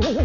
Hi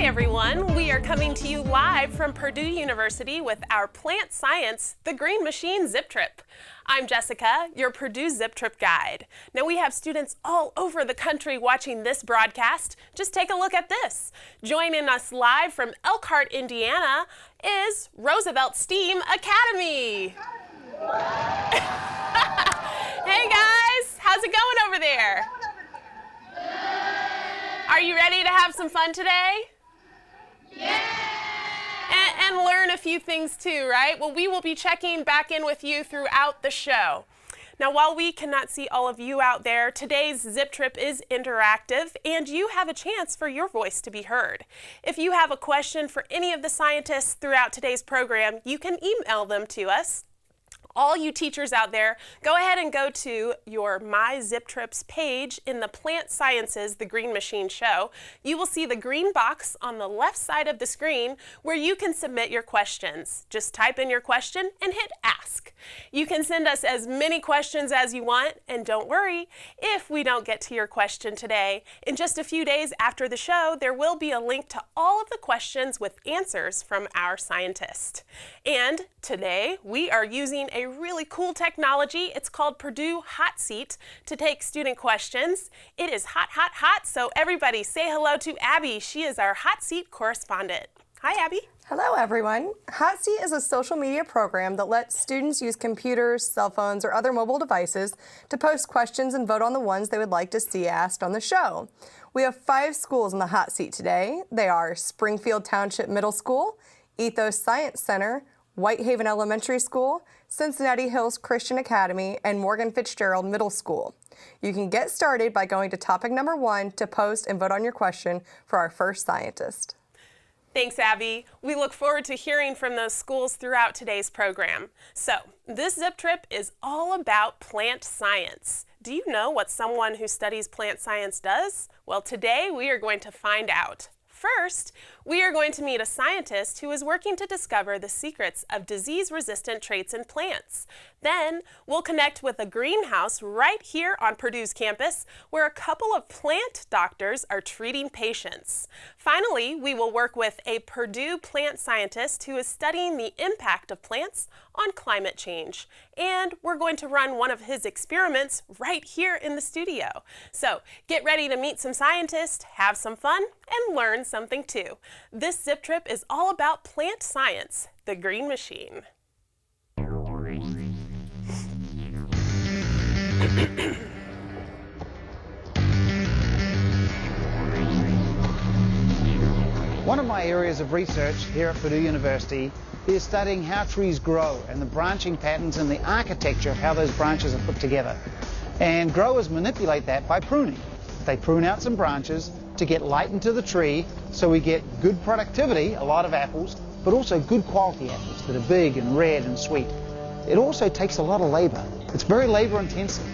everyone, we are coming to you live from Purdue University with our Plant Science, the Green Machine Zip Trip. I'm Jessica, your Purdue Zip Trip guide. Now we have students all over the country watching this broadcast. Just take a look at this. Joining us live from Elkhart, Indiana is Roosevelt STEAM Academy. Hey guys, how's it going over there? Are you ready to have some fun today? Yeah! And learn a few things too, right? Well, we will be checking back in with you throughout the show. Now, while we cannot see all of you out there, today's Zip Trip is interactive and you have a chance for your voice to be heard. If you have a question for any of the scientists throughout today's program, you can email them to us. All you teachers out there, go ahead and go to your My zipTrips page in the Plant Sciences, the Green Machine show. You will see the green box on the left side of the screen where you can submit your questions. Just type in your question and hit ask. You can send us as many questions as you want, and don't worry if we don't get to your question today. In just a few days after the show, there will be a link to all of the questions with answers from our scientist. And today we are using a really cool technology. It's called Purdue Hot Seat to take student questions. It is hot, hot, hot, so everybody say hello to Abby. She is our Hot Seat correspondent. Hi, Abby. Hello, everyone. Hot Seat is a social media program that lets students use computers, cell phones, or other mobile devices to post questions and vote on the ones they would like to see asked on the show. We have 5 schools in the Hot Seat today. They are Springfield Township Middle School, Ethos Science Center, Whitehaven Elementary School, Cincinnati Hills Christian Academy, and Morgan Fitzgerald Middle School. You can get started by going to topic number 1 to post and vote on your question for our first scientist. Thanks, Abby. We look forward to hearing from those schools throughout today's program. So, this Zip Trip is all about plant science. Do you know what someone who studies plant science does? Well, today we are going to find out. First, we are going to meet a scientist who is working to discover the secrets of disease-resistant traits in plants. Then, we'll connect with a greenhouse right here on Purdue's campus where a couple of plant doctors are treating patients. Finally, we will work with a Purdue plant scientist who is studying the impact of plants on climate change. And we're going to run one of his experiments right here in the studio. So, get ready to meet some scientists, have some fun, and learn something too. This Zip Trip is all about plant science, the Green Machine. One of my areas of research here at Purdue University is studying how trees grow and the branching patterns and the architecture of how those branches are put together. And growers manipulate that by pruning. They prune out some branches to get light into the tree so we get good productivity, a lot of apples, but also good quality apples that are big and red and sweet. It also takes a lot of labor. It's very labor intensive.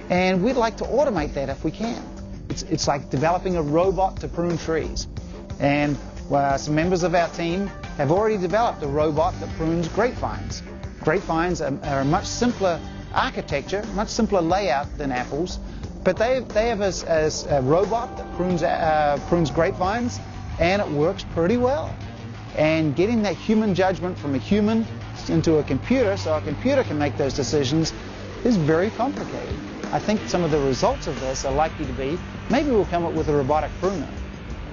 And we'd like to automate that if we can. It's like developing a robot to prune trees. And some members of our team have already developed a robot that prunes grapevines. Grapevines are a much simpler architecture, much simpler layout than apples, but they have a robot that prunes grapevines, and it works pretty well. And getting that human judgment from a human into a computer so a computer can make those decisions is very complicated. I think some of the results of this are likely to be, maybe we'll come up with a robotic pruner.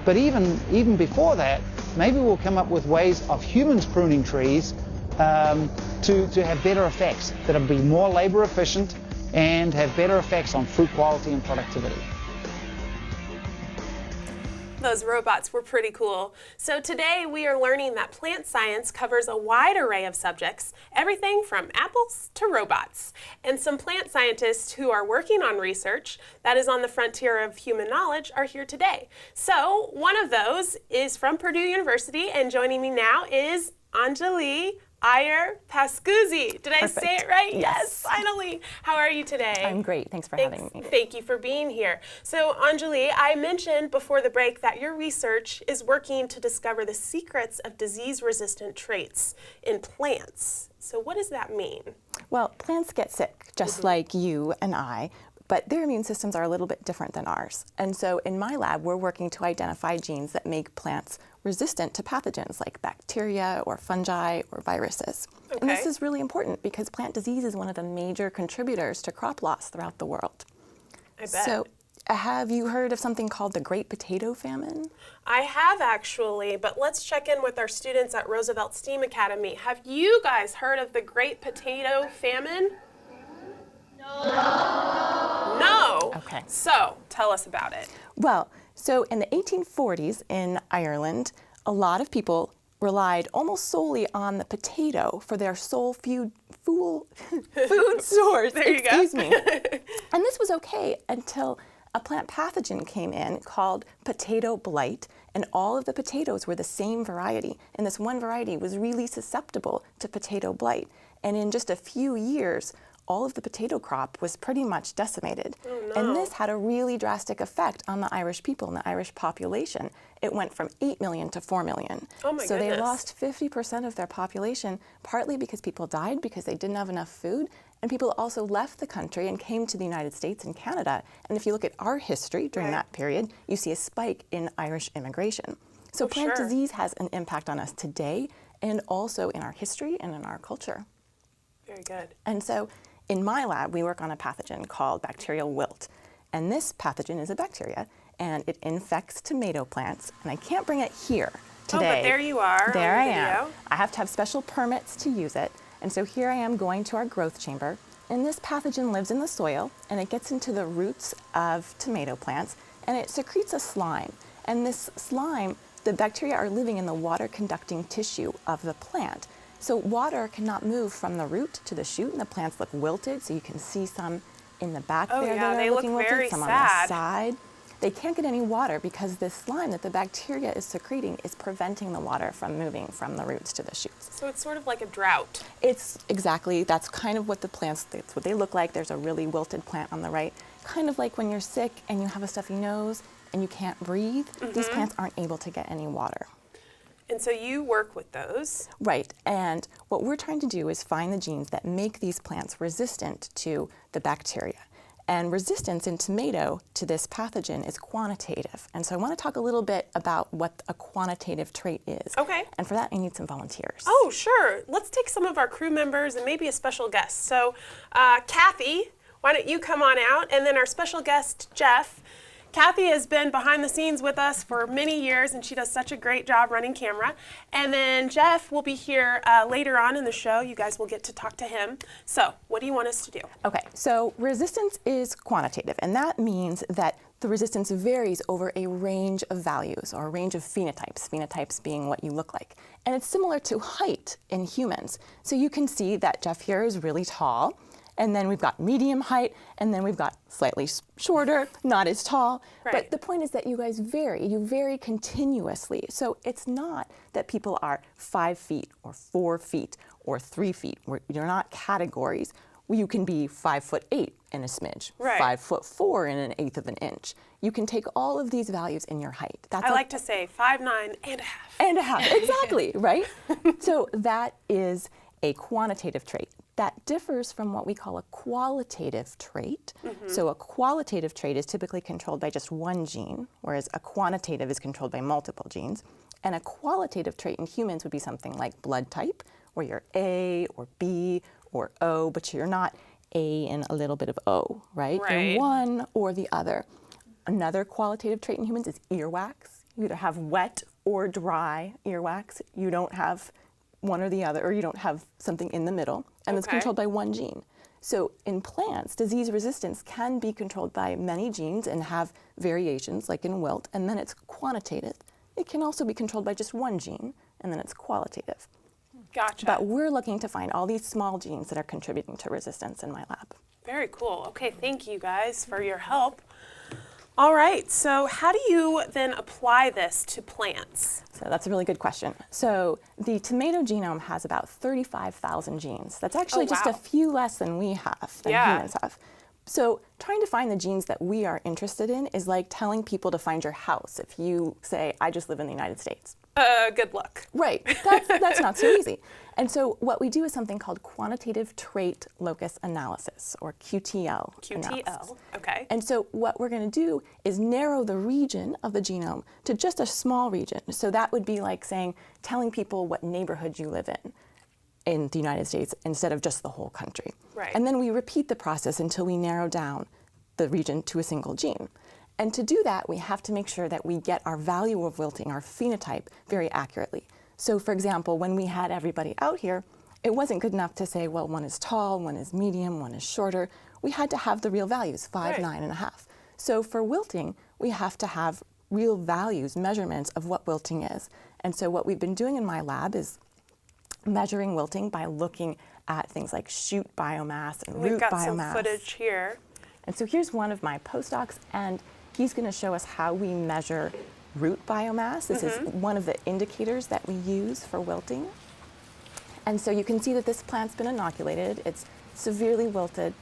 But even before that, maybe we'll come up with ways of humans pruning trees to have better effects that will be more labor efficient and have better effects on fruit quality and productivity. Those robots were pretty cool. So today we are learning that plant science covers a wide array of subjects, everything from apples to robots. And some plant scientists who are working on research that is on the frontier of human knowledge are here today. So one of those is from Purdue University, and joining me now is Anjali Ayer Pascuzzi. Did I say it right? Yes. Finally. How are you today? I'm great. Thanks for having me. Thank you for being here. So, Anjali, I mentioned before the break that your research is working to discover the secrets of disease-resistant traits in plants. So what does that mean? Well, plants get sick, just like you and I, but their immune systems are a little bit different than ours. And so in my lab, we're working to identify genes that make plants resistant to pathogens like bacteria or fungi or viruses. Okay. And this is really important because plant disease is one of the major contributors to crop loss throughout the world. I bet. So have you heard of something called the Great Potato Famine? I have actually, but let's check in with our students at Roosevelt STEAM Academy. Have you guys heard of the Great Potato Famine? No. Okay. So tell us about it. Well, so in the 1840s in Ireland, a lot of people relied almost solely on the potato for their sole food source. There you go. Excuse me. And this was okay until a plant pathogen came in called potato blight, and all of the potatoes were the same variety. And this one variety was really susceptible to potato blight. And in just a few years, all of the potato crop was pretty much decimated. Oh, no. And this had a really drastic effect on the Irish people and the Irish population. It went from 8 million to 4 million. Oh my so goodness. they lost 50% of their population, partly because people died because they didn't have enough food, and people also left the country and came to the United States and Canada. And if you look at our history during that period, you see a spike in Irish immigration. So plant disease has an impact on us today and also in our history and in our culture. Very good. And so in my lab, we work on a pathogen called bacterial wilt. And this pathogen is a bacteria, and it infects tomato plants. And I can't bring it here today. Oh, but there you are. There on I the am. video. I have to have special permits to use it. And so here I am going to our growth chamber. And this pathogen lives in the soil, and it gets into the roots of tomato plants, and it secretes a slime. And this slime, the bacteria are living in the water-conducting tissue of the plant. So water cannot move from the root to the shoot, and the plants look wilted. So you can see some in the back Oh, there yeah, that they are look looking wilted, very some sad. on the side. They can't get any water because this slime that the bacteria is secreting is preventing the water from moving from the roots to the shoots. So it's sort of like a drought. It's exactly, that's kind of what the plants, that's what they look like. There's a really wilted plant on the right. Kind of like when you're sick and you have a stuffy nose and you can't breathe, these plants aren't able to get any water. And so you work with those. Right, and what we're trying to do is find the genes that make these plants resistant to the bacteria. And resistance in tomato to this pathogen is quantitative. And so I want to talk a little bit about what a quantitative trait is. Okay. And for that, I need some volunteers. Oh, sure. Let's take some of our crew members and maybe a special guest. So, Kathy, why don't you come on out? And then our special guest, Jeff. Kathy has been behind the scenes with us for many years, and she does such a great job running camera. And then Jeff will be here later on in the show. You guys will get to talk to him. So what do you want us to do? Okay, so resistance is quantitative, and that means that the resistance varies over a range of values or a range of phenotypes being what you look like. And it's similar to height in humans. So you can see that Jeff here is really tall, and then we've got medium height, and then we've got slightly shorter, not as tall. Right. But the point is that you guys vary. You vary continuously. So it's not that people are 5 feet or 4 feet or 3 feet. You're not categories. You can be 5'8" and a smidge, Right. 5'4" and 1/8 of an inch. You can take all of these values in your height. That's I like to say 5'9" and a half. and a half, exactly, right? So that is a quantitative trait. That differs from what we call a qualitative trait. So a qualitative trait is typically controlled by just one gene, whereas a quantitative is controlled by multiple genes. And a qualitative trait in humans would be something like blood type, where you're A or B or O, but you're not A and a little bit of O, right? Right. You're one or the other. Another qualitative trait in humans is earwax. You either have wet or dry earwax. You don't have one or the other, or you don't have something in the middle, and it's Okay. controlled by one gene. So in plants, disease resistance can be controlled by many genes and have variations, like in wilt, and then it's quantitative. It can also be controlled by just one gene, and then it's qualitative. Gotcha. But we're looking to find all these small genes that are contributing to resistance in my lab. Very cool. Okay, thank you guys for your help. All right, so how do you then apply this to plants? So that's a really good question. So the tomato genome has about 35,000 genes. That's actually just a wow. few less than we have, than Yeah. humans have. So trying to find the genes that we are interested in is like telling people to find your house if you say, I just live in the United States. Good luck. Right, that's not so easy. And so what we do is something called quantitative trait locus analysis, or QTL analysis. QTL, okay. And so what we're going to do is narrow the region of the genome to just a small region. So that would be like saying, telling people what neighborhood you live in the United States instead of just the whole country. Right. And then we repeat the process until we narrow down the region to a single gene. And to do that, we have to make sure that we get our value of wilting, our phenotype, very accurately. So for example, when we had everybody out here, it wasn't good enough to say, well, one is tall, one is medium, one is shorter. We had to have the real values, 5, Right. 9.5. So for wilting, we have to have real values, measurements of what wilting is. And so what we've been doing in my lab is measuring wilting by looking at things like shoot biomass and We've root got biomass. some footage here. And so here's one of my postdocs, and he's going to show us how we measure root biomass. This is one of the indicators that we use for wilting. And so you can see that this plant's been inoculated. It's severely wilted,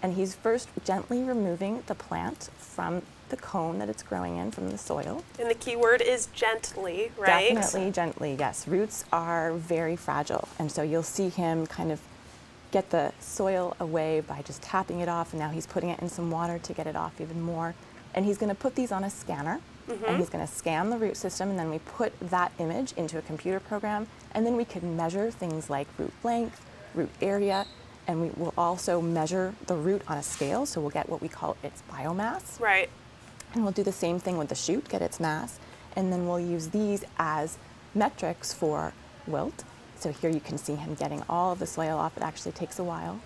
and he's first gently removing the plant from the cone that it's growing in, from the soil. And the key word is gently, right? Definitely gently, yes. Roots are very fragile, and so you'll see him kind of get the soil away by just tapping it off, and now he's putting it in some water to get it off even more. And he's going to put these on a scanner, and he's going to scan the root system, and then we put that image into a computer program, and then we can measure things like root length, root area, and we will also measure the root on a scale, so we'll get what we call its biomass. Right. And we'll do the same thing with the shoot, get its mass, and then we'll use these as metrics for wilt. So here you can see him getting all of the soil off. It actually takes a while.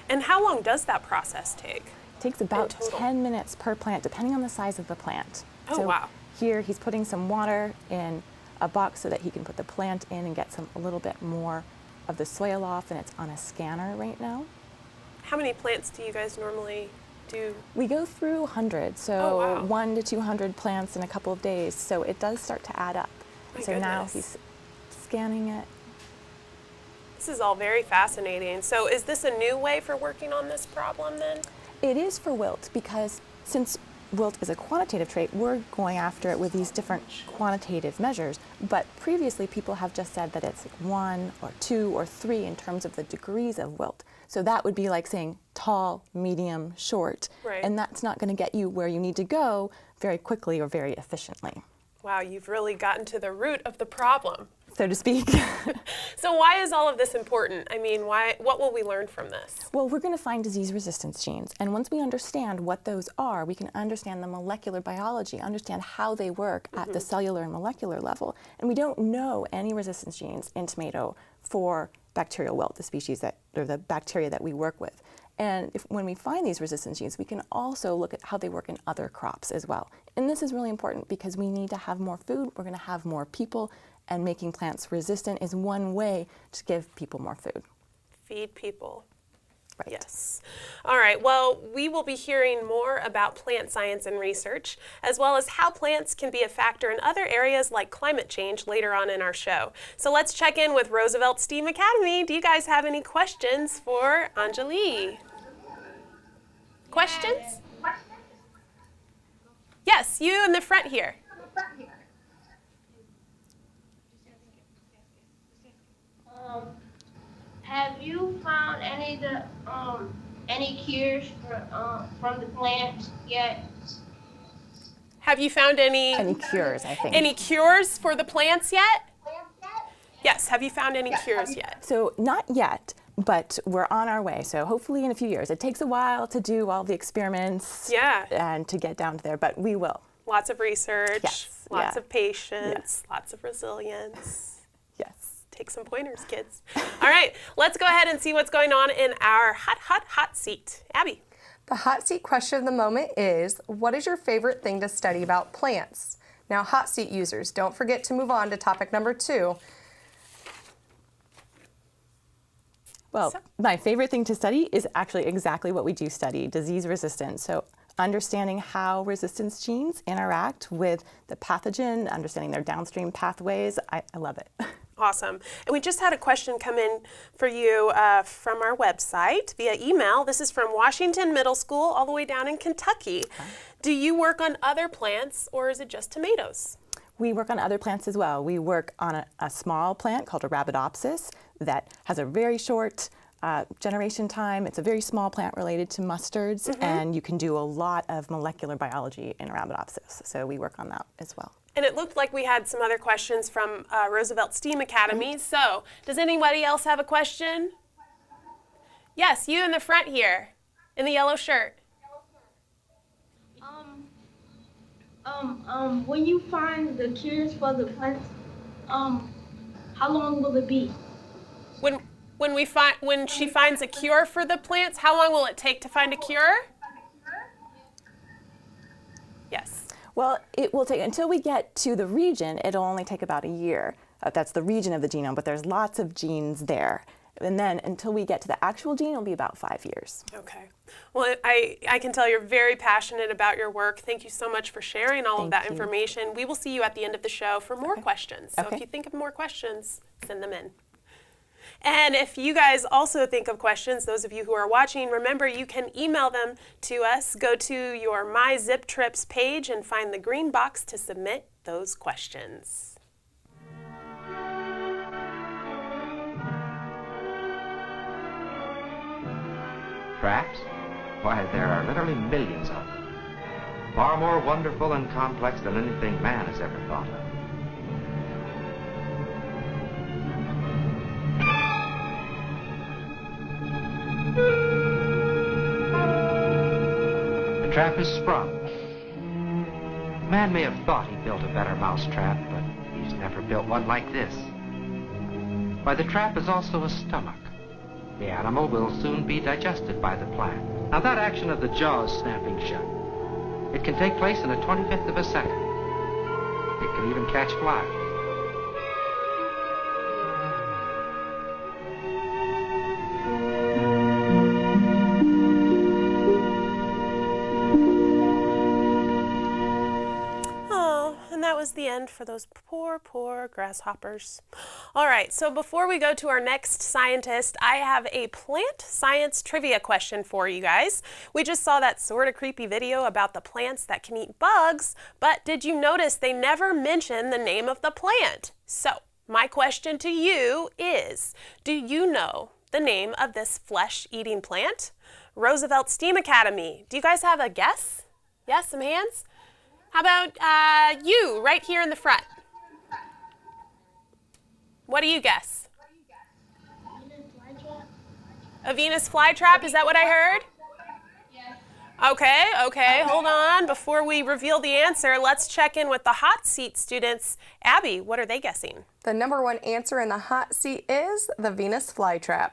And how long does that process take? It takes about total? 10 minutes per plant, depending on the size of the plant. Oh, so wow. Here he's putting some water in a box so that he can put the plant in and get a little bit more of the soil off, and it's on a scanner right now. How many plants do you guys normally do? We go through hundreds, so Oh, wow. 1 to 200 plants in a couple of days, so it does start to add up. My So now goodness. he's scanning it. This is all very fascinating. So is this a new way for working on this problem then? It is for wilt because since wilt is a quantitative trait, we're going after it with these different quantitative measures. But previously, people have just said that it's 1 or 2 or 3 in terms of the degrees of wilt. So that would be like saying tall, medium, short. Right. And that's not going to get you where you need to go very quickly or very efficiently, Wow, you've really gotten to the root of the problem. so to speak. So why is all of this important? I mean, what will we learn from this? Well, we're going to find disease resistance genes. And once we understand what those are, we can understand the molecular biology, understand how they work at the cellular and molecular level. And we don't know any resistance genes in tomato for bacterial wilt, the species or the bacteria that we work with. And when we find these resistance genes, we can also look at how they work in other crops as well. And this is really important because we need to have more food, we're going to have more people, and making plants resistant is one way to give people more food. Feed people. Right. Yes. All right, well, we will be hearing more about plant science and research, as well as how plants can be a factor in other areas like climate change later on in our show. So let's check in with Roosevelt STEAM Academy. Do you guys have any questions for Anjali? Questions? Yes, you in the front here. Have you found any cures from the plants yet? Have you found any cures, I think. any cures for the plants yet? Yes, have you found any cures yet? So not yet, but we're on our way. So hopefully in a few years. It takes a while to do all the experiments Yeah. and to get down to there, but we will. Lots of research, Yes, lots yeah. of patience, lots of resilience. Yes. Take some pointers, kids. All right, let's go ahead and see what's going on in our hot seat. Abby. The hot seat question of the moment is, what is your favorite thing to study about plants? Now, hot seat users, don't forget to move on to topic number 2. Well, my favorite thing to study is actually exactly what we do study, disease resistance. So understanding how resistance genes interact with the pathogen, understanding their downstream pathways. I love it. Awesome. And we just had a question come in for you from our website via email. This is from Washington Middle School all the way down in Kentucky. Okay. Do you work on other plants or is it just tomatoes? We work on other plants as well. We work on a small plant called a Arabidopsis that has a very short generation time. It's a very small plant related to mustards, and you can do a lot of molecular biology in Arabidopsis. So we work on that as well. And it looked like we had some other questions from Roosevelt STEAM Academy. So does anybody else have a question? Yes, you in the front here, in the yellow shirt. When you find the cures for the plants, how long will it be? When she finds a cure for the plants, how long will it take to find a cure? Yes. Well, it will take, until we get to the region, it'll only take about a year. That's the region of the genome, but there's lots of genes there. And then until we get to the actual gene, it'll be about 5 years. Okay. Well, I can tell you're very passionate about your work. Thank you so much for sharing all of that information. We will see you at the end of the show for more questions. So if you think of more questions, send them in. And if you guys also think of questions, those of you who are watching, remember you can email them to us. Go to your My zipTrips page and find the green box to submit those questions. Traps? Why, there are literally millions of them. Far more wonderful and complex than anything man has ever thought of. The trap is sprung. Man may have thought he built a better mousetrap, but he's never built one like this. Why, the trap is also a stomach. The animal will soon be digested by the plant. Now that action of the jaws snapping shut, it can take place in a 25th of a second. It can even catch flies. Was the end for those poor grasshoppers. All right, so before we go to our next scientist, I have a plant science trivia question for you guys. We just saw that sort of creepy video about the plants that can eat bugs, but did you notice they never mention the name of the plant? So my question to you is, do you know the name of this flesh-eating plant? Roosevelt STEAM Academy, do you guys have a guess? Yes, some hands? How about you, right here in the front? What do you guess? A Venus flytrap, is that what I heard? Yes. Okay, hold on. Before we reveal the answer, let's check in with the hot seat students. Abby, what are they guessing? The number one answer in the hot seat is the Venus flytrap.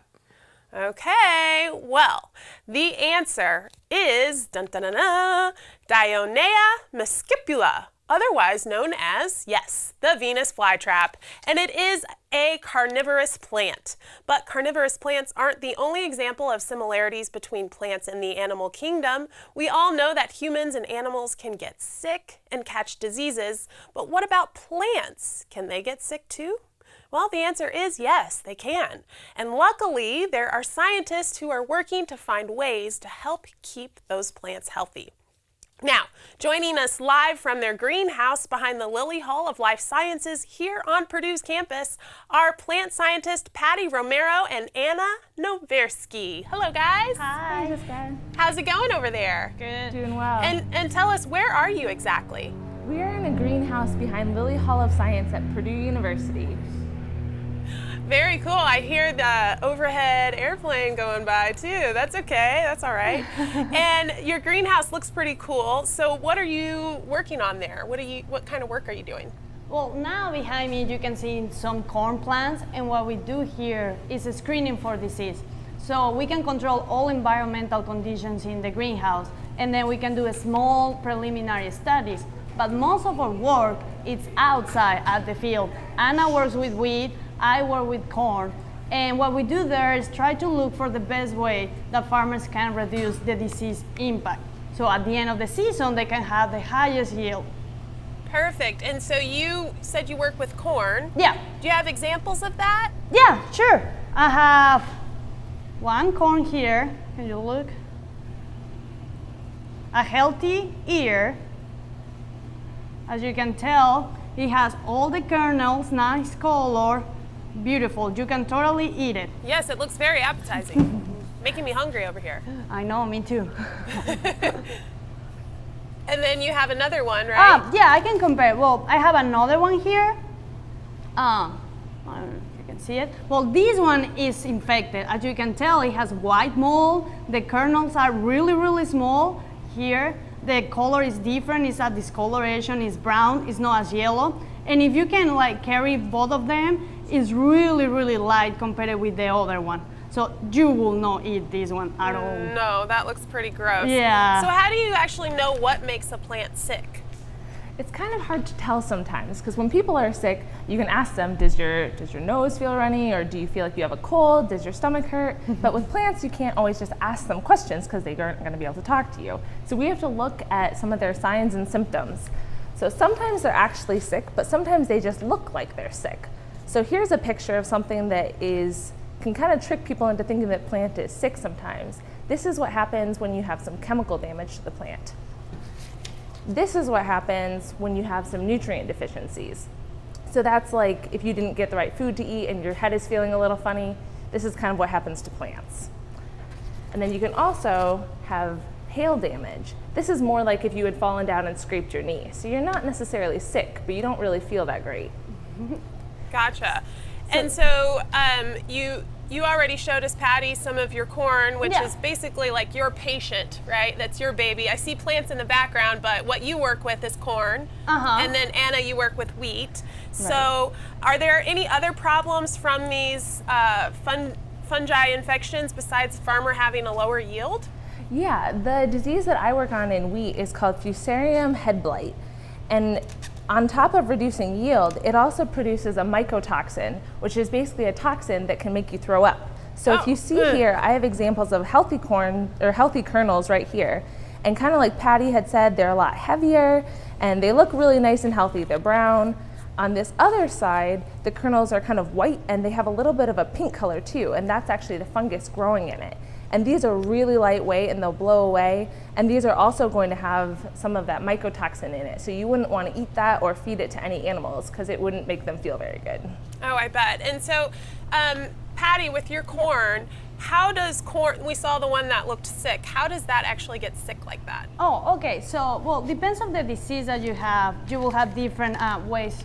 Okay, well, the answer is Dionea muscipula, otherwise known as, yes, the Venus flytrap. And it is a carnivorous plant. But carnivorous plants aren't the only example of similarities between plants in the animal kingdom. We all know that humans and animals can get sick and catch diseases, but what about plants? Can they get sick too? Well, the answer is yes, they can. And luckily, there are scientists who are working to find ways to help keep those plants healthy. Now, joining us live from their greenhouse behind the Lilly Hall of Life Sciences here on Purdue's campus are plant scientist Patty Romero and Anna Noversky. Hello, guys. Hi, Jessica. How's it going over there? Good. Doing well. And tell us, where are you exactly? We are in a greenhouse behind Lilly Hall of Science at Purdue University. Very cool. I hear the overhead airplane going by too. That's okay. That's all right. And your greenhouse looks pretty cool. So what are you working on there? What kind of work are you doing? Well, now behind me you can see some corn plants, and what we do here is a screening for disease. So we can control all environmental conditions in the greenhouse, and then we can do a small preliminary studies. But most of our work is outside at the field. Anna works with wheat, I work with corn, and what we do there is try to look for the best way that farmers can reduce the disease impact. So at the end of the season, they can have the highest yield. Perfect. And so you said you work with corn. Yeah. Do you have examples of that? Yeah, sure. I have one corn here. Can you look? A healthy ear. As you can tell, it has all the kernels, nice color, beautiful. You can totally eat it. Yes, it looks very appetizing. Making me hungry over here. I know, me too. And then you have another one, right? Yeah, I can compare. Well, I have another one here. I don't know if you can see it. Well, this one is infected. As you can tell, it has white mold. The kernels are really, really small. Here, the color is different. It's a discoloration. It's brown. It's not as yellow. And if you can like carry both of them, it's really, really light compared with the other one. So you will not eat this one at all. No, that looks pretty gross. Yeah. So how do you actually know what makes a plant sick? It's kind of hard to tell sometimes because when people are sick, you can ask them, does your nose feel runny, or do you feel like you have a cold? Does your stomach hurt? But with plants, you can't always just ask them questions because they aren't going to be able to talk to you. So we have to look at some of their signs and symptoms. So sometimes they're actually sick, but sometimes they just look like they're sick. So here's a picture of something that can kind of trick people into thinking that plant is sick sometimes. This is what happens when you have some chemical damage to the plant. This is what happens when you have some nutrient deficiencies. So that's like if you didn't get the right food to eat and your head is feeling a little funny, this is kind of what happens to plants. And then you can also have hail damage. This is more like if you had fallen down and scraped your knee. So you're not necessarily sick, but you don't really feel that great. Gotcha. And so you already showed us, Patty, some of your corn, which is basically like your patient, right? That's your baby. I see plants in the background, but what you work with is corn. And then Anna, you work with wheat. So are there any other problems from these fungi infections besides farmer having a lower yield? Yeah, the disease that I work on in wheat is called Fusarium head blight. And on top of reducing yield, it also produces a mycotoxin, which is basically a toxin that can make you throw up. So if you see here, I have examples of healthy corn or healthy kernels right here. And kind of like Patty had said, they're a lot heavier and they look really nice and healthy. They're brown. On this other side, the kernels are kind of white and they have a little bit of a pink color too, and that's actually the fungus growing in it. And these are really lightweight and they'll blow away. And these are also going to have some of that mycotoxin in it. So you wouldn't want to eat that or feed it to any animals because it wouldn't make them feel very good. Oh, I bet. And so, Patty, with your corn, how does corn, we saw the one that looked sick, how does that actually get sick like that? Oh, okay. So, well, depends on the disease that you have. You will have different ways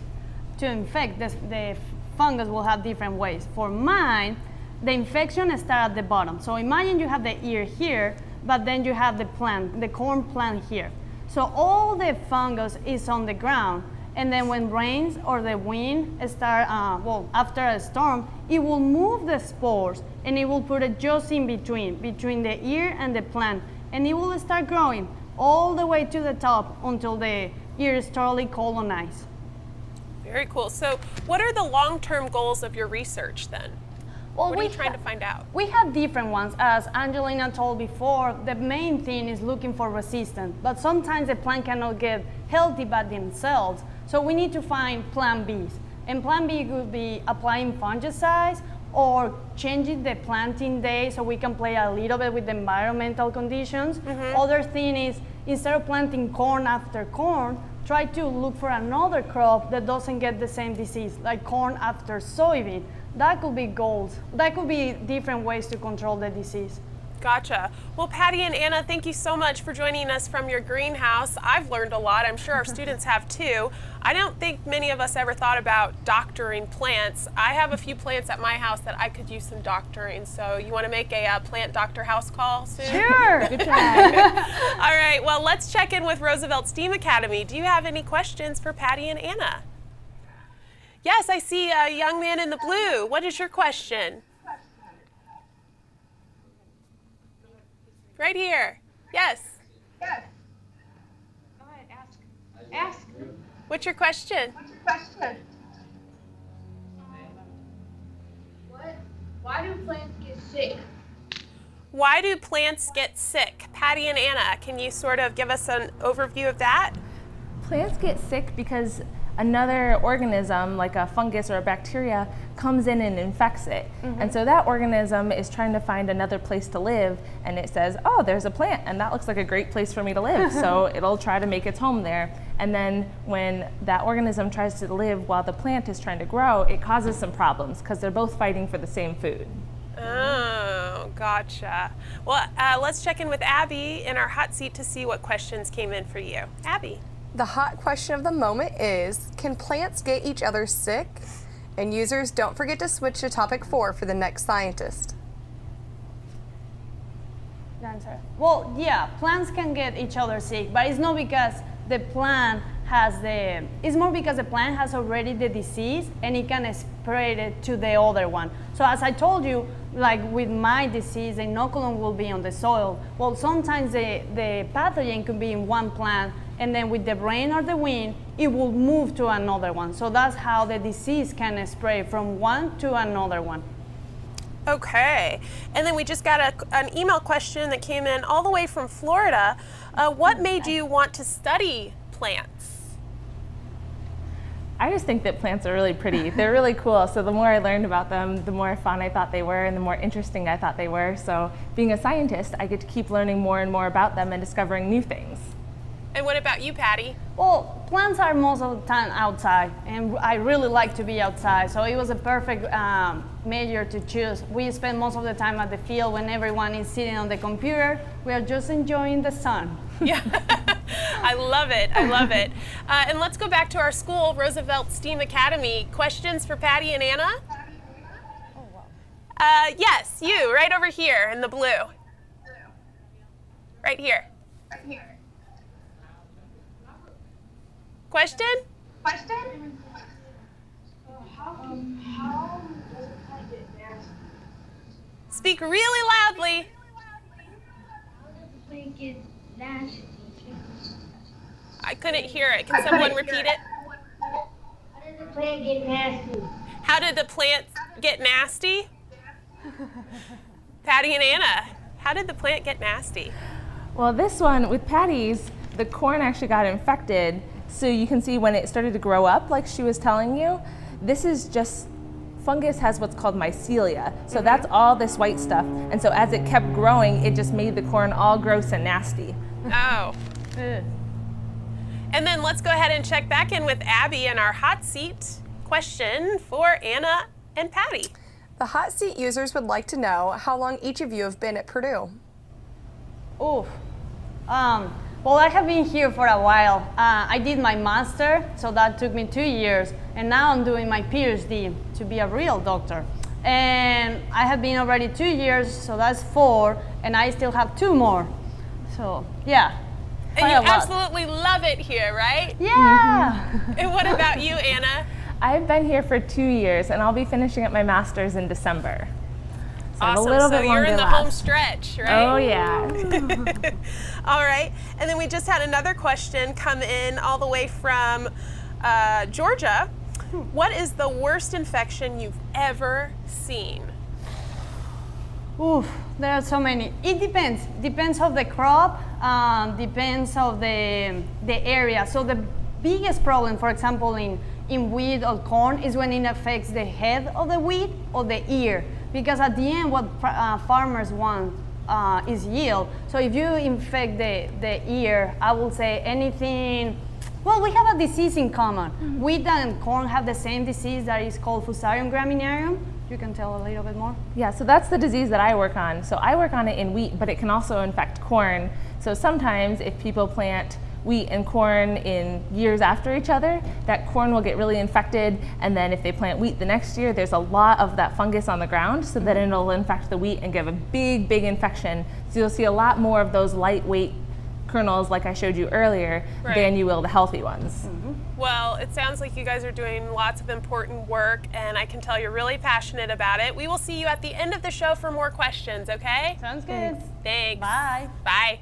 to infect. The fungus will have different ways. For mine, the infection starts at the bottom. So imagine you have the ear here, but then you have the plant, the corn plant here. So all the fungus is on the ground, and then when rains or the wind start, after a storm, it will move the spores and it will put it just in between the ear and the plant, and it will start growing all the way to the top until the ear is totally colonized. Very cool. So what are the long-term goals of your research then? Well, what are you trying to find out? We have different ones. As Angelina told before, the main thing is looking for resistance, but sometimes the plant cannot get healthy by themselves, so we need to find plan Bs. And plan B could be applying fungicides or changing the planting day so we can play a little bit with the environmental conditions. Other thing is, instead of planting corn after corn, try to look for another crop that doesn't get the same disease, like corn after soybean. That could be goals. That could be different ways to control the disease. Gotcha. Well, Patty and Anna, thank you so much for joining us from your greenhouse. I've learned a lot. I'm sure our students have too. I don't think many of us ever thought about doctoring plants. I have a few plants at my house that I could use some doctoring. So you want to make a plant doctor house call soon? Sure. Good try. All right. Well, let's check in with Roosevelt STEAM Academy. Do you have any questions for Patty and Anna? Yes, I see a young man in the blue. What is your question? Right here. Yes. Yes. Go ahead, ask. What's your question? Why do plants get sick? Why do plants get sick? Patty and Anna, can you sort of give us an overview of that? Plants get sick because another organism, like a fungus or a bacteria, comes in and infects it. And so that organism is trying to find another place to live, and it says, oh, there's a plant, and that looks like a great place for me to live. So it'll try to make its home there. And then when that organism tries to live while the plant is trying to grow, it causes some problems because they're both fighting for the same food. Oh, gotcha. Well, let's check in with Abby in our hot seat to see what questions came in for you. Abby. The hot question of the moment is, can plants get each other sick? And users, don't forget to switch to topic 4 for the next scientist. Answer. Well, yeah, plants can get each other sick, but it's not because the plant has it's more because the plant has already the disease and it can spread it to the other one. So as I told you, like with my disease, the inoculum will be on the soil. Well, sometimes the pathogen could be in one plant, and then with the rain or the wind, it will move to another one. So that's how the disease can spread from one to another one. Okay, and then we just got an email question that came in all the way from Florida. What made you want to study plants? I just think that plants are really pretty. They're really cool. So the more I learned about them, the more fun I thought they were and the more interesting I thought they were. So being a scientist, I get to keep learning more and more about them and discovering new things. And what about you, Patty? Well, plants are most of the time outside, and I really like to be outside, so it was a perfect major to choose. We spend most of the time at the field when everyone is sitting on the computer. We are just enjoying the sun. Yeah, I love it, I love it. And let's go back to our school, Roosevelt STEAM Academy. Questions for Patty and Anna? Yes, you, right over here in the blue. Right here. Question? Question? How does a plant get nasty? Speak really loudly. How does the plant get nasty? I couldn't hear it. Can someone repeat it? How does the plant get nasty? How did the plant get nasty? Patty and Anna, how did the plant get nasty? Well, this one with Patty's, the corn actually got infected. So you can see when it started to grow up, like she was telling you, this is just, fungus has what's called mycelia. So that's all this white stuff. And so as it kept growing, it just made the corn all gross and nasty. Oh. And then let's go ahead and check back in with Abby in our hot seat. Question for Anna and Patty. The hot seat users would like to know how long each of you have been at Purdue. Oof. Well, I have been here for a while. I did my master, so that took me 2 years, and now I'm doing my PhD to be a real doctor. And I have been already 2 years, so that's 4, and I still have 2 more. So, yeah. And you absolutely love it here, right? Yeah. And what about you, Anna? I've been here for 2 years, and I'll be finishing up my master's in December. So Awesome. a little So bit you're in the left. home stretch, right? Oh, yeah. All right. And then we just had another question come in all the way from Georgia. What is the worst infection you've ever seen? Oof, there are so many. It depends. Depends of the crop, depends of the area. So the biggest problem, for example, in wheat or corn is when it affects the head of the wheat or the ear. Because at the end, what farmers want is yield. So if you infect the ear, I will say anything. Well, we have a disease in common. Wheat and corn have the same disease that is called Fusarium graminearum. You can tell a little bit more. Yeah, so that's the disease that I work on. So I work on it in wheat, but it can also infect corn. So sometimes if people plant wheat and corn in years after each other, that corn will get really infected, and then if they plant wheat the next year, there's a lot of that fungus on the ground, so then it'll infect the wheat and give a big, big infection. So you'll see a lot more of those lightweight kernels, like I showed you earlier, than you will the healthy ones. Well, it sounds like you guys are doing lots of important work, and I can tell you're really passionate about it. We will see you at the end of the show for more questions, okay? Sounds good. Thanks. Bye. Bye.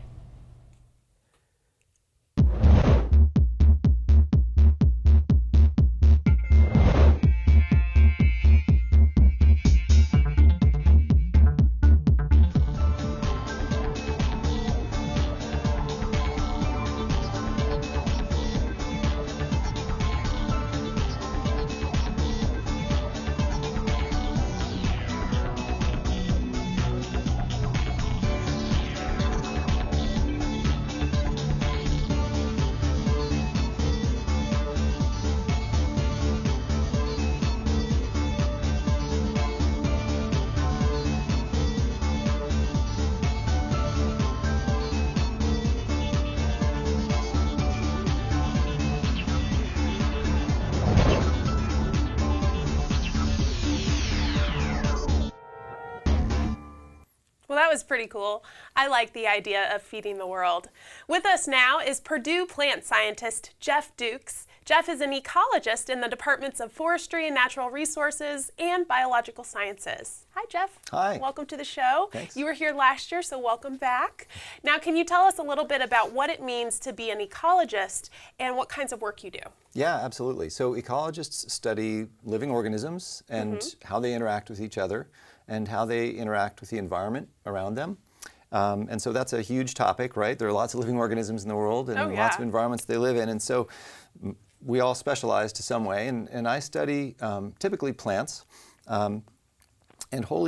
Well, that was pretty cool. I like the idea of feeding the world. With us now is Purdue plant scientist Jeff Dukes. Jeff is an ecologist in the departments of Forestry and Natural Resources and Biological Sciences. Hi, Jeff. Hi. Welcome to the show. Thanks. You were here last year, so welcome back. Now, can you tell us a little bit about what it means to be an ecologist and what kinds of work you do? Yeah, absolutely. So ecologists study living organisms and how they interact with each other and how they interact with the environment around them. And so that's a huge topic, right? There are lots of living organisms in the world and lots of environments they live in. And so we all specialize to some way. And I study typically plants and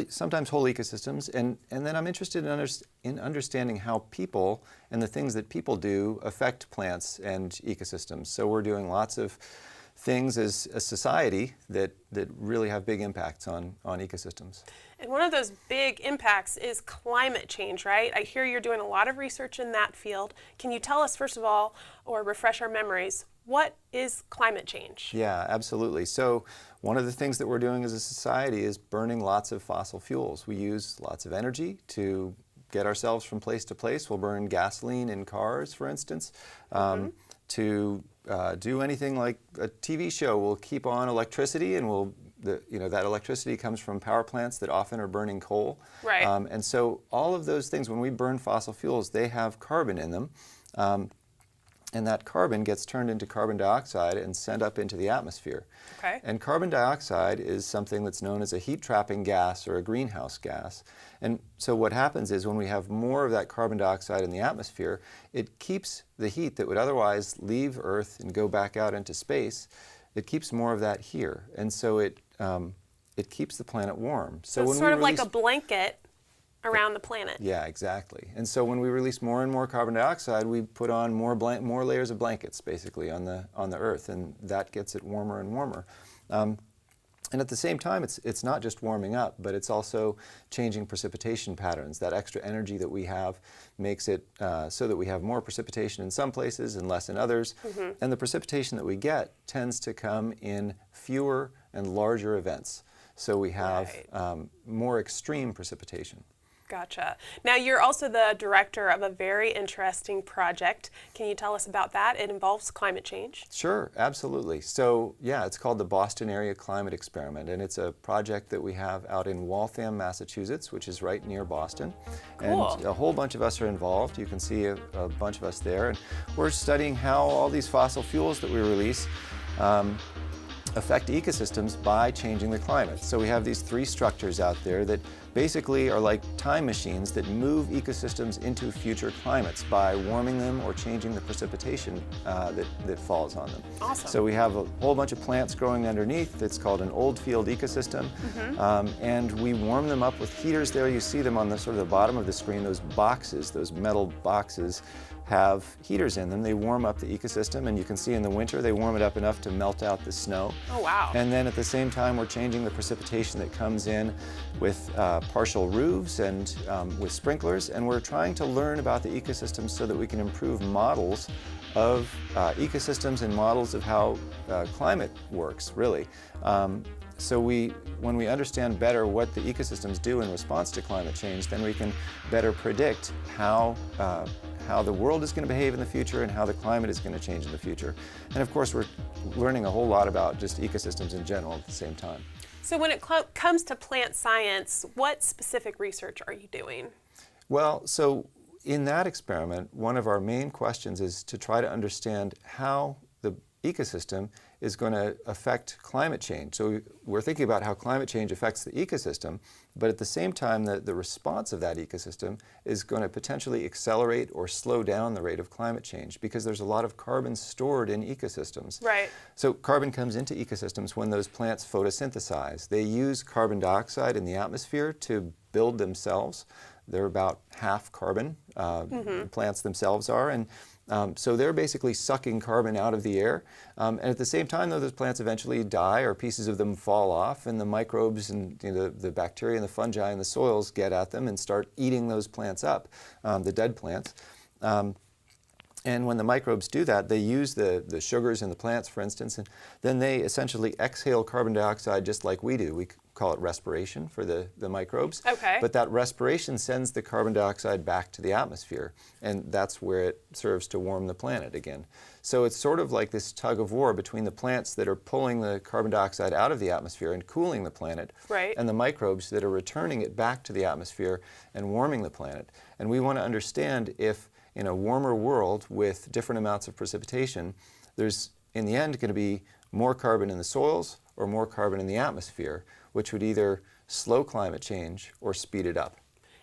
sometimes whole ecosystems. And then I'm interested in understanding how people and the things that people do affect plants and ecosystems. So we're doing lots of things as a society that really have big impacts on ecosystems. And one of those big impacts is climate change, right? I hear you're doing a lot of research in that field. Can you tell us, first of all, or refresh our memories, what is climate change? Yeah, absolutely. So one of the things that we're doing as a society is burning lots of fossil fuels. We use lots of energy to get ourselves from place to place. We'll burn gasoline in cars, for instance. To do anything like a TV show, we'll keep on electricity, and that electricity comes from power plants that often are burning coal. Right. And so all of those things, when we burn fossil fuels, they have carbon in them. And that carbon gets turned into carbon dioxide and sent up into the atmosphere. Okay. And carbon dioxide is something that's known as a heat-trapping gas or a greenhouse gas. And so what happens is when we have more of that carbon dioxide in the atmosphere, it keeps the heat that would otherwise leave Earth and go back out into space, it keeps more of that here. And so it keeps the planet warm. So it's sort of like a blanket around the planet. Yeah, exactly. And so when we release more and more carbon dioxide, we put on more layers of blankets, basically, on the Earth, and that gets it warmer and warmer. And at the same time, it's not just warming up, but it's also changing precipitation patterns. That extra energy that we have makes it so that we have more precipitation in some places and less in others. And the precipitation that we get tends to come in fewer and larger events. So we have more extreme precipitation. Gotcha. Now, you're also the director of a very interesting project. Can you tell us about that? It involves climate change. Sure, absolutely. So, yeah, it's called the Boston Area Climate Experiment, and it's a project that we have out in Waltham, Massachusetts, which is right near Boston. Cool. And a whole bunch of us are involved. You can see a bunch of us there. And we're studying how all these fossil fuels that we release affect ecosystems by changing the climate. So we have these three structures out there that basically are like time machines that move ecosystems into future climates by warming them or changing the precipitation that falls on them. Awesome. So we have a whole bunch of plants growing underneath. It's called an old field ecosystem. And we warm them up with heaters there. You see them on the sort of the bottom of the screen. Those boxes, those metal boxes, have heaters in them. They warm up the ecosystem, and you can see in the winter they warm it up enough to melt out the snow. Oh, wow. And then at the same time we're changing the precipitation that comes in with partial roofs and with sprinklers, and we're trying to learn about the ecosystem so that we can improve models of ecosystems and models of how climate works, really. So when we understand better what the ecosystems do in response to climate change, then we can better predict how the world is going to behave in the future and how the climate is going to change in the future. And of course, we're learning a whole lot about just ecosystems in general at the same time. So when it comes to plant science, what specific research are you doing? Well, so in that experiment, one of our main questions is to try to understand how the ecosystem is going to affect climate change. So we're thinking about how climate change affects the ecosystem, but at the same time, the response of that ecosystem is going to potentially accelerate or slow down the rate of climate change because there's a lot of carbon stored in ecosystems. Right. So carbon comes into ecosystems when those plants photosynthesize. They use carbon dioxide in the atmosphere to build themselves. They're about half carbon, plants themselves are, and so they're basically sucking carbon out of the air. And at the same time, though, those plants eventually die or pieces of them fall off, and the microbes and the bacteria and the fungi in the soils get at them and start eating those plants up, the dead plants. And when the microbes do that, they use the sugars in the plants, for instance, and then they essentially exhale carbon dioxide just like we do. We call it respiration for the microbes. Okay. But that respiration sends the carbon dioxide back to the atmosphere, and that's where it serves to warm the planet again. So it's sort of like this tug of war between the plants that are pulling the carbon dioxide out of the atmosphere and cooling the planet, Right. and the microbes that are returning it back to the atmosphere and warming the planet. And we want to understand if in a warmer world with different amounts of precipitation, there's in the end going to be more carbon in the soils or more carbon in the atmosphere, which would either slow climate change or speed it up.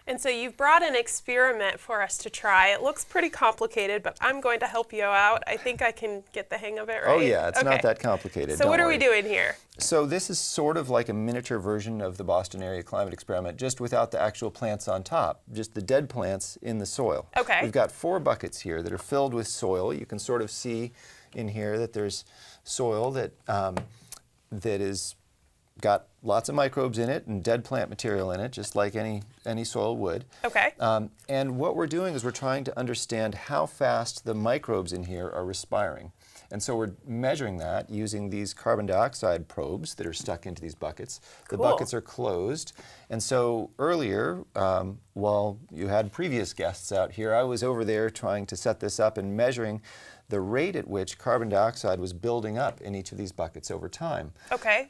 And so you've brought an experiment for us to try. It looks pretty complicated, but I'm going to help you out. I think I can get the hang of it, right? Oh yeah, it's not that complicated. So don't what are worry. we doing here? So this is sort of like a miniature version of the Boston area climate experiment, just without the actual plants on top, just the dead plants in the soil. Okay. We've got 4 buckets here that are filled with soil. You can sort of see in here that there's soil that that is got lots of microbes in it and dead plant material in it, just like any soil would. Okay. And what we're doing is we're trying to understand how fast the microbes in here are respiring. And so we're measuring that using these carbon dioxide probes that are stuck into these buckets. The Cool. buckets are closed. And so earlier, while you had previous guests out here, I was over there trying to set this up and measuring the rate at which carbon dioxide was building up in each of these buckets over time. Okay.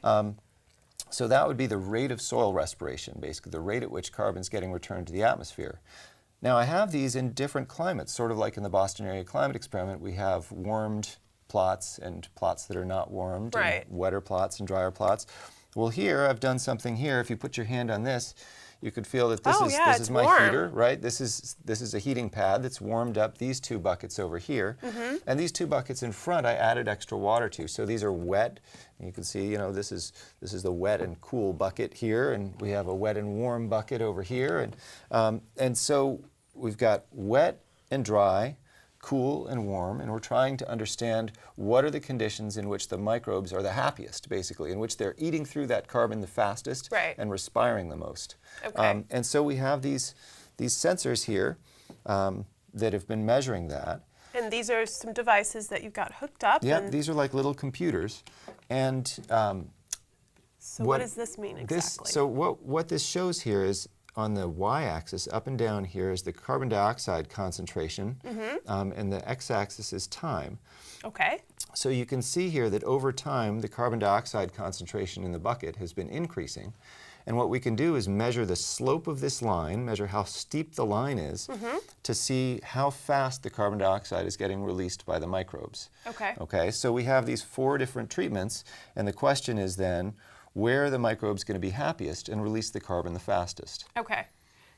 So that would be the rate of soil respiration, basically the rate at which carbon's getting returned to the atmosphere. Now I have these in different climates, sort of like in the Boston area climate experiment. We have warmed plots and plots that are not warmed, Right. and wetter plots and drier plots. Well, here I've done something here. If you put your hand on this, you could feel that this Oh, is yeah, this it's is my warm. heater, right? This is a heating pad that's warmed up these 2 buckets over here. Mm-hmm. And these 2 buckets in front I added extra water to. So these are wet. And you can see, you know, this is the wet and cool bucket here, and we have a wet and warm bucket over here. And so we've got wet and dry, cool and warm, and we're trying to understand what are the conditions in which the microbes are the happiest, basically, in which they're eating through that carbon the fastest, Right. and respiring the most. Okay. And so we have these sensors here that have been measuring that. And these are some devices that you've got hooked up. Yeah, and these are like little computers. And so what does this mean exactly? So what this shows here is on the y-axis, up and down here, is the carbon dioxide concentration, and the x-axis is time. Okay. So you can see here that over time, the carbon dioxide concentration in the bucket has been increasing. And what we can do is measure the slope of this line, measure how steep the line is, to see how fast the carbon dioxide is getting released by the microbes. Okay. Okay, so we have these 4 different treatments, and the question is then, where are the microbes going to be happiest and release the carbon the fastest? Okay.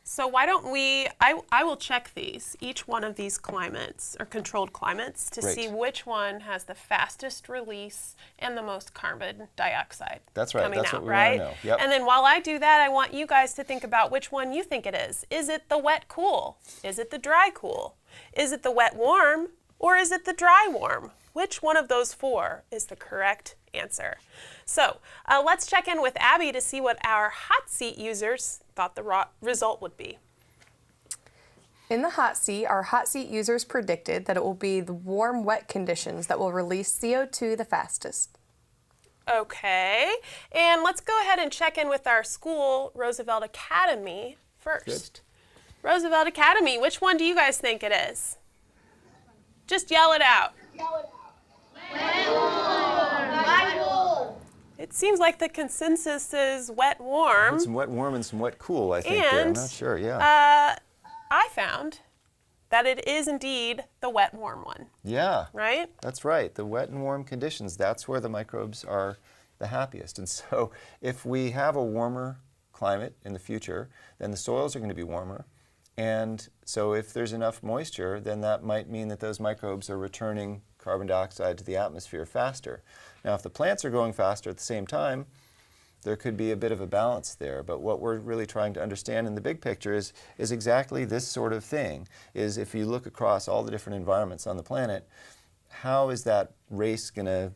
So why don't we, I will check these, each one of these climates, or controlled climates, to Great. see which one has the fastest release and the most carbon dioxide That's right, coming that's out, what we wanna right? know. Yep. And then while I do that, I want you guys to think about which one you think it is. Is it the wet cool? Is it the dry cool? Is it the wet warm? Or is it the dry warm? Which one of those 4 is the correct answer? So let's check in with Abby to see what our hot seat users thought the result would be. In the hot seat, our hot seat users predicted that it will be the warm, wet conditions that will release CO2 the fastest. Okay, and let's go ahead and check in with our school, Roosevelt Academy, first. Good. Roosevelt Academy, which one do you guys think it is? Just yell it out. It seems like the consensus is wet warm. Some wet warm and some wet cool, I think. There. I'm And not sure, yeah. I found that it is indeed the wet warm one, Yeah. right? That's right. The wet and warm conditions, that's where the microbes are the happiest. And so if we have a warmer climate in the future, then the soils are going to be warmer. And so if there's enough moisture, then that might mean that those microbes are returning carbon dioxide to the atmosphere faster. Now, if the plants are going faster at the same time, there could be a bit of a balance there. But what we're really trying to understand in the big picture is exactly this sort of thing, is if you look across all the different environments on the planet, how is that race going to,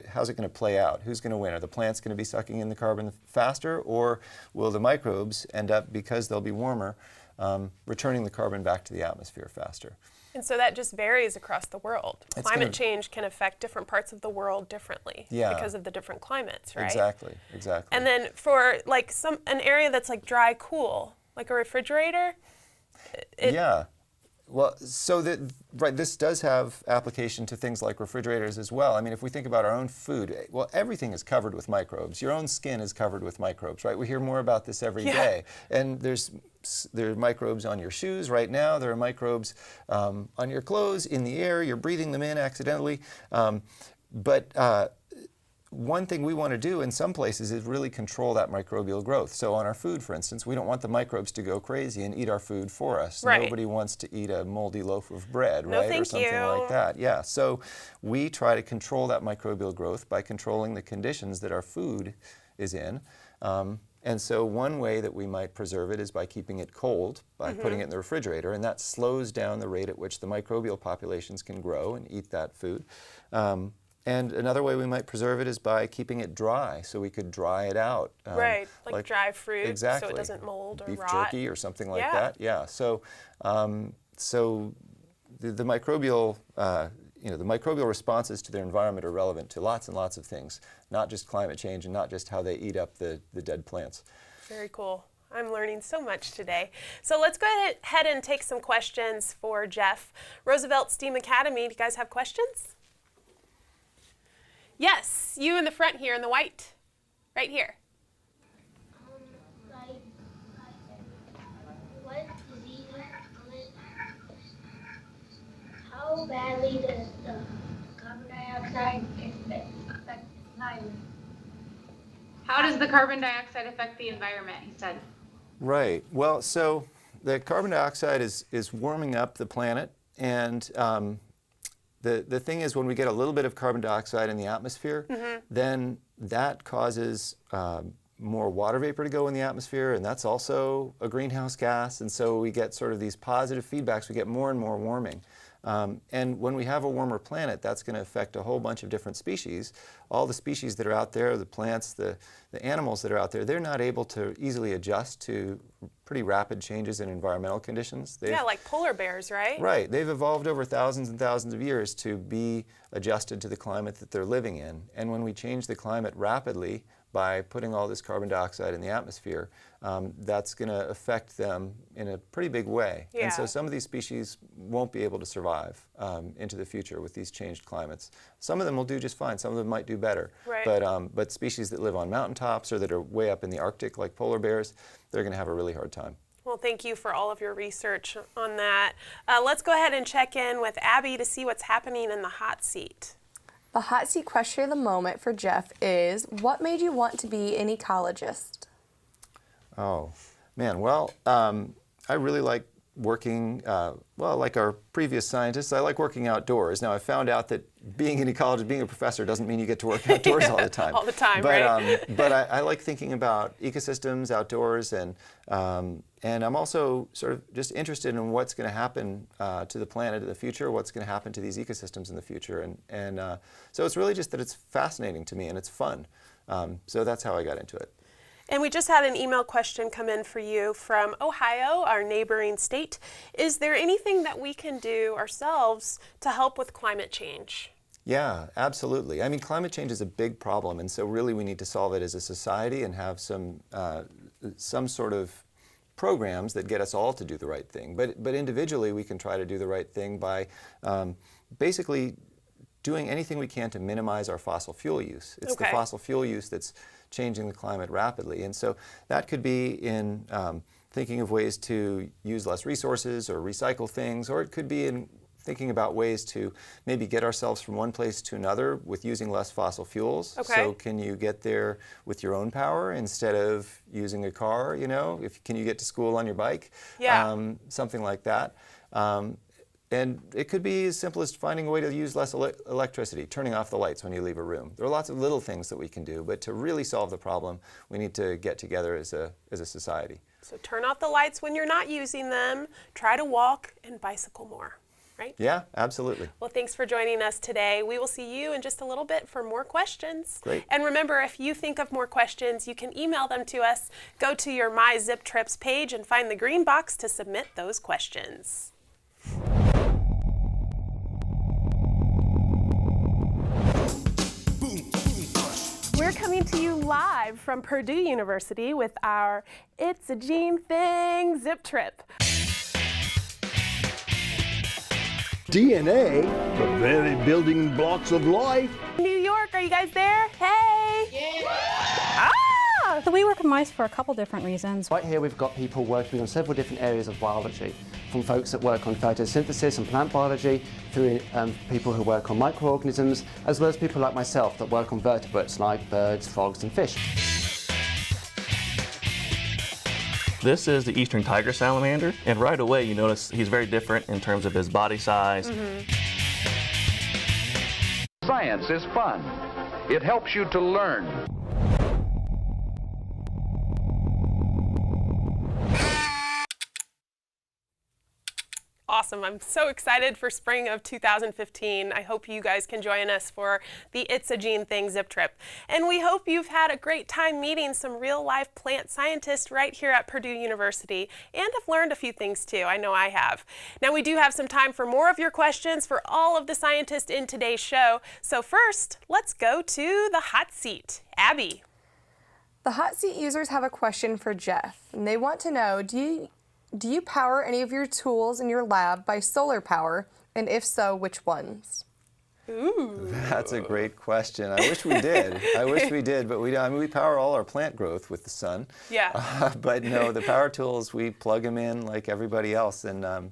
how's it going to play out? Who's going to win? Are the plants going to be sucking in the carbon faster, or will the microbes end up, because they'll be warmer, returning the carbon back to the atmosphere faster? And so that just varies across the world. It's Climate change can affect different parts of the world differently because of the different climates, right? Exactly, exactly. And then for like an area that's like dry cool, like a refrigerator. Yeah. Well, so this does have application to things like refrigerators as well. I mean, if we think about our own food, well, everything is covered with microbes. Your own skin is covered with microbes, right? We hear more about this every day. And there are microbes on your shoes right now. There are microbes on your clothes, in the air. You're breathing them in accidentally. But one thing we want to do in some places is really control that microbial growth. So on our food, for instance, we don't want the microbes to go crazy and eat our food for us. Right. Nobody wants to eat a moldy loaf of bread, No, right? thank Or something you. like that. Yeah. So we try to control that microbial growth by controlling the conditions that our food is in. And so one way that we might preserve it is by keeping it cold, by putting it in the refrigerator, and that slows down the rate at which the microbial populations can grow and eat that food. And another way we might preserve it is by keeping it dry, so we could dry it out. Right, like dry fruit, exactly. so it doesn't mold or Beef rot. jerky or something like that. Yeah. So, the microbial, the microbial responses to their environment are relevant to lots and lots of things, not just climate change and not just how they eat up the dead plants. Very cool. I'm learning so much today. So let's go ahead and take some questions for Jeff. Roosevelt STEAM Academy, do you guys have questions? Yes, you in the front here in the white, right here. What diseases how badly does the carbon dioxide affect the climate? How does the carbon dioxide affect the environment, he said? Right. Well, so the carbon dioxide is warming up the planet, and the thing is, when we get a little bit of carbon dioxide in the atmosphere, then that causes more water vapor to go in the atmosphere, and that's also a greenhouse gas, and so we get sort of these positive feedbacks. We get more and more warming. And when we have a warmer planet, that's going to affect a whole bunch of different species. All the species that are out there, the plants, the animals that are out there, they're not able to easily adjust to pretty rapid changes in environmental conditions. Yeah, like polar bears, right? Right. They've evolved over thousands and thousands of years to be adjusted to the climate that they're living in. And when we change the climate rapidly by putting all this carbon dioxide in the atmosphere, that's going to affect them in a pretty big way. Yeah. And so some of these species won't be able to survive into the future with these changed climates. Some of them will do just fine. Some of them might do better. Right. But species that live on mountaintops or that are way up in the Arctic, like polar bears, they're going to have a really hard time. Well, thank you for all of your research on that. Let's go ahead and check in with Abby to see what's happening in the hot seat. The hot seat question of the moment for Jeff is, what made you want to be an ecologist? Oh, man. Well, I really like working, like our previous scientists, I like working outdoors. Now, I found out that being an ecologist, being a professor, doesn't mean you get to work outdoors all the time. All the time, but, right? But I like thinking about ecosystems outdoors, and I'm also sort of just interested in what's going to happen to the planet in the future, what's going to happen to these ecosystems in the future. And so it's really just that it's fascinating to me and it's fun. So that's how I got into it. And we just had an email question come in for you from Ohio, our neighboring state. Is there anything that we can do ourselves to help with climate change? Yeah, absolutely. I mean, climate change is a big problem, and so really we need to solve it as a society and have some sort of programs that get us all to do the right thing. But individually, we can try to do the right thing by basically doing anything we can to minimize our fossil fuel use. It's the fossil fuel use that's changing the climate rapidly. And so that could be in thinking of ways to use less resources or recycle things, or it could be in thinking about ways to maybe get ourselves from one place to another with using less fossil fuels. So can you get there with your own power instead of using a car, you know? Can you get to school on your bike? Yeah. Something like that. And it could be as simple as finding a way to use less electricity, turning off the lights when you leave a room. There are lots of little things that we can do, but to really solve the problem, we need to get together as a society. So turn off the lights when you're not using them, try to walk and bicycle more, right? Yeah, absolutely. Well, thanks for joining us today. We will see you in just a little bit for more questions. Great. And remember, if you think of more questions, you can email them to us. Go to your My zipTrips page and find the green box to submit those questions. we're coming to you live from Purdue University with our It's a Gene Thing zip trip. DNA, the very building blocks of life. New York, are you guys there? Hey! Yeah. Ah! So we work with mice for a couple different reasons. Right here we've got people working on several different areas of biology, from folks that work on photosynthesis and plant biology, through people who work on microorganisms, as well as people like myself that work on vertebrates like birds, frogs and fish. This is the eastern tiger salamander, and right away you notice he's very different in terms of his body size. Science is fun. It helps you to learn. Awesome. I'm so excited for spring of 2015. I hope you guys can join us for the It's a Gene Thing zip trip. And we hope you've had a great time meeting some real-life plant scientists right here at Purdue University and have learned a few things too. I know I have. Now we do have some time for more of your questions for all of the scientists in today's show. So first, let's go to the hot seat. Abby. The hot seat users have a question for Jeff, and they want to know, do you power any of your tools in your lab by solar power? And if so, which ones? Ooh. That's a great question. I wish we did. I wish we did, but we don't. I mean, we power all our plant growth with the sun. Yeah. But no, the power tools, we plug them in like everybody else, and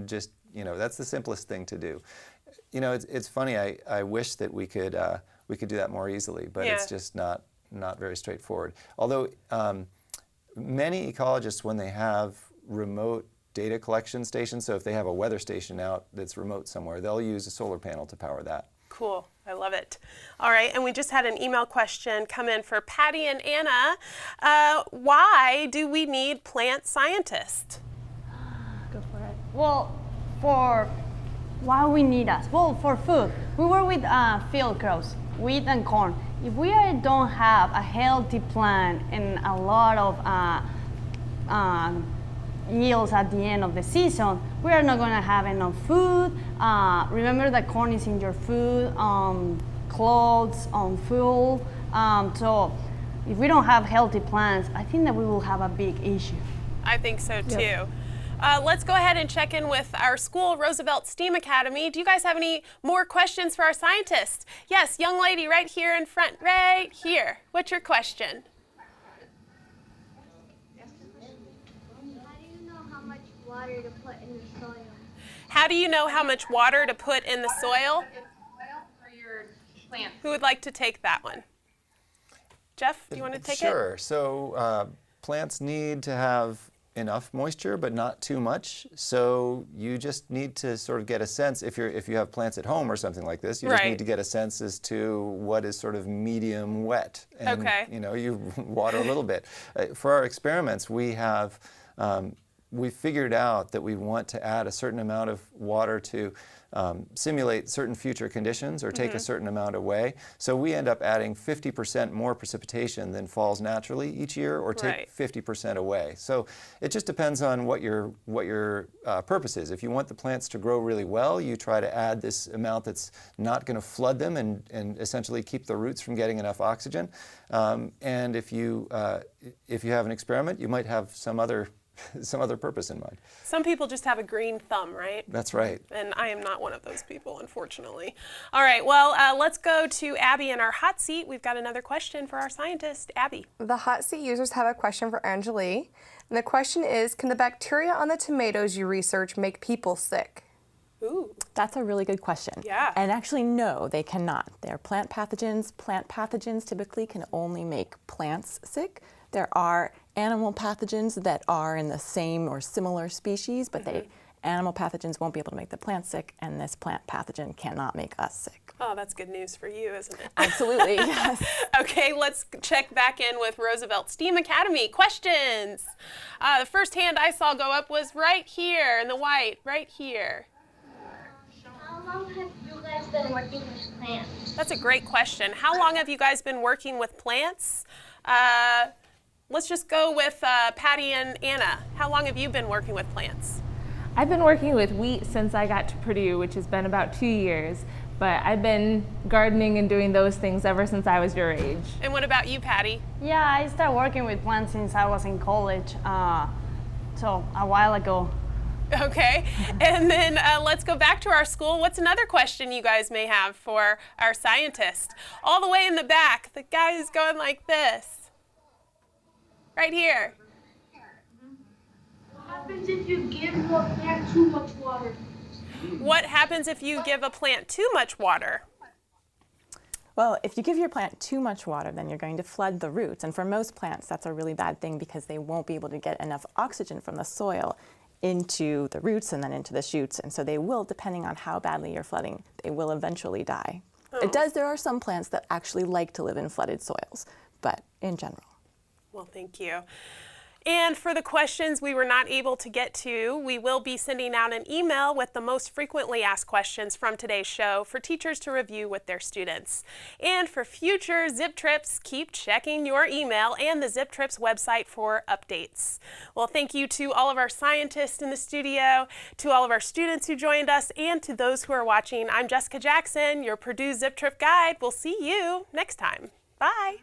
just, you know, that's the simplest thing to do. You know, it's funny. I wish that we could do that more easily, but it's just not very straightforward. Although many ecologists, when they have remote data collection stations, so if they have a weather station out that's remote somewhere, they'll use a solar panel to power that. Cool. I love it. All right, and we just had an email question come in for Patty and Anna. Why do we need plant scientists? Go for it. Well, for why we need us? Well, for food. We work with field crops, wheat and corn. If we don't have a healthy plant and a lot of yields at the end of the season, we are not going to have enough food. Remember that corn is in your food, clothes, fuel. So if we don't have healthy plants, I think that we will have a big issue. I think so too. Let's go ahead and check in with our school, Roosevelt STEAM Academy. Do you guys have any more questions for our scientists? Yes, young lady right here in front, right here. What's your question? Water to put in the soil. How do you know how much water to put in the soil? For your plants. Who would like to take that one? Jeff, do you want to take it? Sure. So plants need to have enough moisture, but not too much. So you just need to sort of get a sense, if you have plants at home or something like this, you just need to get a sense as to what is sort of medium wet. And, you know, you water a little bit. For our experiments, we figured out that we want to add a certain amount of water to simulate certain future conditions or take a certain amount away. So we end up adding 50% more precipitation than falls naturally each year, or take 50% away. So it just depends on what your purpose is. If you want the plants to grow really well, you try to add this amount that's not going to flood them and essentially keep the roots from getting enough oxygen. And if you have an experiment, you might have some other purpose in mind. Some people just have a green thumb, right? That's right. And I am not one of those people, unfortunately. All right, well, let's go to Abby in our hot seat. We've got another question for our scientist. Abby. The hot seat users have a question for Anjali. And the question is, can the bacteria on the tomatoes you research make people sick? Ooh. That's a really good question. Yeah. And actually, no, they cannot. They're plant pathogens. Plant pathogens typically can only make plants sick. There are animal pathogens that are in the same or similar species, but animal pathogens won't be able to make the plant sick, and this plant pathogen cannot make us sick. Oh, that's good news for you, isn't it? Absolutely, yes. Okay, let's check back in with Roosevelt STEAM Academy. Questions. The first hand I saw go up was right here in the white, right here. How long have you guys been working with plants? That's a great question. How long have you guys been working with plants? Let's just go with Patty and Anna. How long have you been working with plants? I've been working with wheat since I got to Purdue, which has been about 2 years. But I've been gardening and doing those things ever since I was your age. And what about you, Patty? Yeah, I started working with plants since I was in college, so a while ago. Okay, and then let's go back to our school. What's another question you guys may have for our scientist? All the way in the back, the guy who's going like this. Right here. What happens if you give your plant too much water? What happens if you give a plant too much water? Well, if you give your plant too much water, then you're going to flood the roots. And for most plants, that's a really bad thing because they won't be able to get enough oxygen from the soil into the roots and then into the shoots. And so they will, depending on how badly you're flooding, they will eventually die. Oh. There are some plants that actually like to live in flooded soils, but in general. Well, thank you. And for the questions we were not able to get to, we will be sending out an email with the most frequently asked questions from today's show for teachers to review with their students. And for future zipTrips, keep checking your email and the zipTrips website for updates. Well, thank you to all of our scientists in the studio, to all of our students who joined us, and to those who are watching. I'm Jessica Jackson, your Purdue ZipTrip guide. We'll see you next time. Bye.